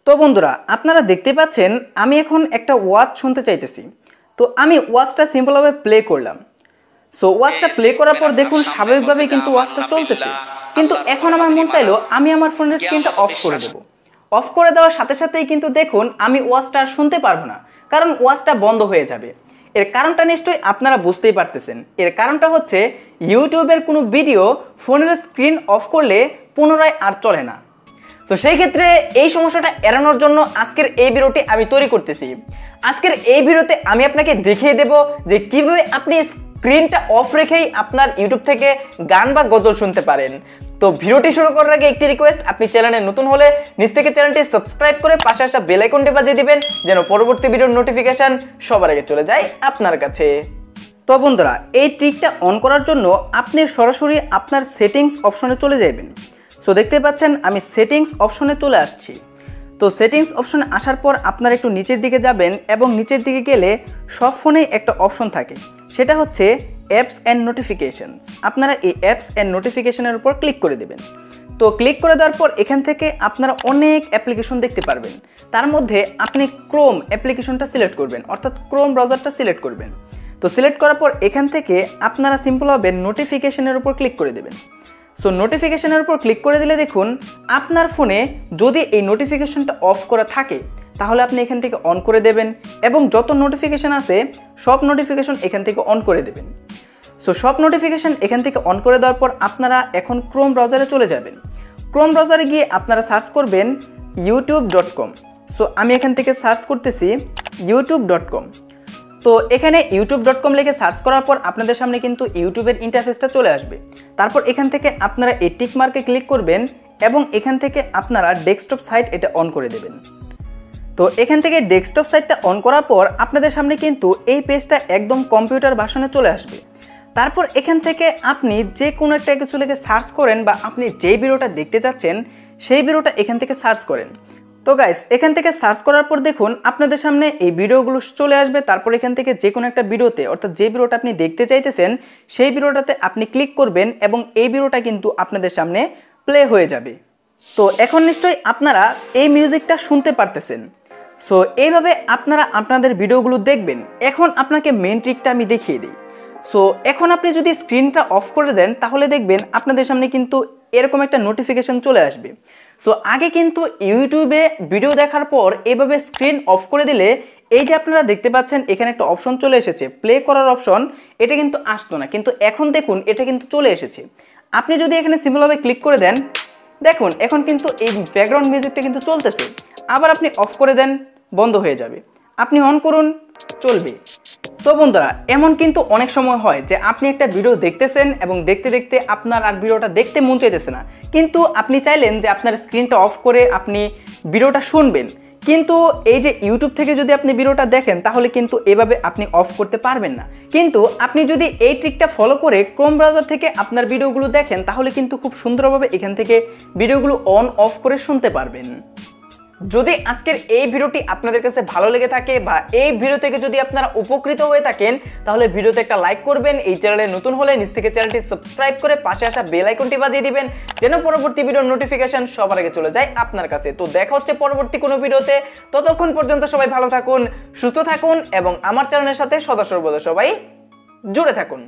তো বন্ধুরা আপনারা দেখতে পাচ্ছেন আমি এখন একটা ওয়াচ শুনতে চাইতেছি। তো আমি ওয়াচটা সিম্পলভাবে প্লে করলাম। সো ওয়াচটা প্লে করার পর দেখুন স্বাভাবিকভাবে কিন্তু ওয়াচটা চলতেছে, কিন্তু এখন আমার মন চাইলো আমি আমার ফোনের স্ক্রিনটা অফ করে দেব। অফ করে দেওয়ার সাথে সাথেই কিন্তু দেখুন আমি ওয়াচটা আর শুনতে পারবো না, কারণ ওয়াচটা বন্ধ হয়ে যাবে। এর কারণটা নিশ্চয়ই আপনারা বুঝতেই পারতেছেন। এর কারণটা হচ্ছে ইউটিউবের কোনো ভিডিও ফোনের স্ক্রিন অফ করলে পুনরায় আর চলে না। তো সেই ক্ষেত্রে এই সমস্যাটা এড়ানোর জন্য আজকের এই ভিডিওটি আমি তৈরি করতেছি। আজকের এই ভিডিওতে আমি আপনাকে দেখিয়ে দেব যে কিভাবে আপনি স্ক্রিনটা অফ রেখেই আপনার ইউটিউব থেকে গান বা গজল শুনতে পারেন। তো ভিডিওটি শুরু করার আগে একটি রিকোয়েস্ট, আপনি চ্যানেলে নতুন হলে নিচ থেকে চ্যানেলটি সাবস্ক্রাইব করে পাশে আসা বেল আইকনটি বাজিয়ে দিবেন, যেন পরবর্তী ভিডিওর নোটিফিকেশন সবার আগে চলে যায় আপনার কাছে। তো বন্ধুরা এই ট্রিকটা অন করার জন্য আপনি সরাসরি আপনার সেটিংস অপশনে চলে যাবেন। সো দেখতে পাচ্ছেন আমি সেটিংস অপশনে চলে আসছি। তো সেটিংস অপশনে আসার পর আপনারা একটু নিচের দিকে যাবেন এবং নিচের দিকে গেলে সব ফোনেই একটা অপশন থাকে, সেটা হচ্ছে অ্যাপস অ্যান্ড নোটিফিকেশনস। আপনারা এই অ্যাপস অ্যান্ড নোটিফিকেশনের উপর ক্লিক করে দেবেন। তো ক্লিক করে দেওয়ার পর এখান থেকে আপনারা অনেক অ্যাপ্লিকেশন দেখতে পারবেন। তার মধ্যে আপনি ক্রোম অ্যাপ্লিকেশনটা সিলেক্ট করবেন, অর্থাৎ ক্রোম ব্রাউজারটা সিলেক্ট করবেন। তো সিলেক্ট করার পর এখান থেকে আপনারা সিম্পলভাবে নোটিফিকেশনের উপর ক্লিক করে দেবেন। সো নোটিফিকেশনের উপর ক্লিক করে দিলে দেখুন আপনার ফোনে যদি এই নোটিফিকেশনটা অফ করা থাকে তাহলে আপনি এখান থেকে অন করে দেবেন, এবং যত নোটিফিকেশন আছে সব নোটিফিকেশন এখান থেকে অন করে দেবেন। সো সব নোটিফিকেশন এখান থেকে অন করে দেওয়ার পর আপনারা এখন ক্রোম ব্রাউজারে চলে যাবেন। ক্রোম ব্রাউজারে গিয়ে আপনারা সার্চ করবেন youtube.com। সো আমি এখান থেকে সার্চ করতেছি youtube.com। তো এখানে youtube.com লিখে সার্চ করার পর আপনাদের সামনে কিন্তু ইউটিউবের ইন্টারফেসটা চলে আসবে। তারপর এখান থেকে আপনারা এই টিক মার্কে ক্লিক করবেন এবং এখান থেকে আপনারা ডেস্কটপ সাইট এটা অন করে দেবেন। তো এখান থেকে ডেস্কটপ সাইটটা অন করার পর আপনাদের সামনে কিন্তু এই পেজটা একদম কম্পিউটার ভার্সনে চলে আসবে। তারপর এখান থেকে আপনি যে কোনো একটা কিছু লিখে সার্চ করেন, বা আপনি যেই ভিডিওটা দেখতে চাচ্ছেন সেই ভিডিওটা এখান থেকে সার্চ করেন। তো গাইস এখান থেকে সার্চ করার পর দেখুন আপনাদের সামনে এই ভিডিওগুলো চলে আসবে। তারপর এখান থেকে যে কোনো একটা ভিডিওতে, অর্থাৎ যে ভিডিওটা আপনি দেখতে চাইতেছেন সেই ভিডিওটাতে আপনি ক্লিক করবেন এবং এই ভিডিওটা কিন্তু আপনাদের সামনে প্লে হয়ে যাবে। তো এখন নিশ্চয়ই আপনারা এই মিউজিকটা শুনতে পারতেছেন। সো এইভাবে আপনারা আপনাদের ভিডিওগুলো দেখবেন। এখন আপনাকে মেন ট্রিকটা আমি দেখিয়ে দিই। সো এখন আপনি যদি স্ক্রিনটা অফ করে দেন তাহলে দেখবেন আপনাদের সামনে কিন্তু এরকম একটা নোটিফিকেশন চলে আসবে। সো আগে কিন্তু ইউটিউবে ভিডিও দেখার পর এইভাবে স্ক্রিন অফ করে দিলে এই যে আপনারা দেখতে পাচ্ছেন এখানে একটা অপশন চলে এসেছে প্লে করার অপশন, এটা কিন্তু আসতো না, কিন্তু এখন দেখুন এটা কিন্তু চলে এসেছে। আপনি যদি এখানে সিম্পলভাবে ক্লিক করে দেন দেখুন এখন কিন্তু এই ব্যাকগ্রাউন্ড মিউজিকটা কিন্তু চলতেছে। আবার আপনি অফ করে দেন বন্ধ হয়ে যাবে, আপনি অন করুন চলবে। তো বন্ধুরা এমন কিন্তু অনেক সময় হয় যে আপনি একটা ভিডিও দেখতেছেন এবং দেখতে দেখতে আপনার আর ভিডিওটা দেখতে মন চাইতেছে না, কিন্তু আপনি চাইলেন যে আপনার স্ক্রিনটা অফ করে আপনি ভিডিওটা শুনবেন, কিন্তু এই যে ইউটিউব থেকে যদি আপনি ভিডিওটা দেখেন তাহলে কিন্তু এভাবে আপনি অফ করতে পারবেন না। কিন্তু আপনি যদি এই ট্রিকটা ফলো করে ক্রোম ব্রাউজার থেকে আপনার ভিডিওগুলো দেখেন তাহলে কিন্তু খুব সুন্দরভাবে এখান থেকে ভিডিওগুলো অন অফ করে শুনতে পারবেন। যদি আজকের এই ভিডিওটি আপনাদের কাছে ভালো লেগে থাকে বা এই ভিডিও থেকে যদি আপনারা উপকৃত হয়ে থাকেন তাহলে ভিডিওতে একটা লাইক করবেন। এই চ্যানেলে নতুন হলে নিচ থেকে চ্যানেলটি সাবস্ক্রাইব করে পাশে আসা বেল আইকনটি বাজিয়ে দিবেন, যেন পরবর্তী ভিডিওর নোটিফিকেশন সবার আগে চলে যায় আপনার কাছে। তো দেখা হচ্ছে পরবর্তী কোনো ভিডিওতে, ততক্ষণ পর্যন্ত সবাই ভালো থাকুন, সুস্থ থাকুন এবং আমার চ্যানেলের সাথে সদা সর্বদা সবাই জুড়ে থাকুন।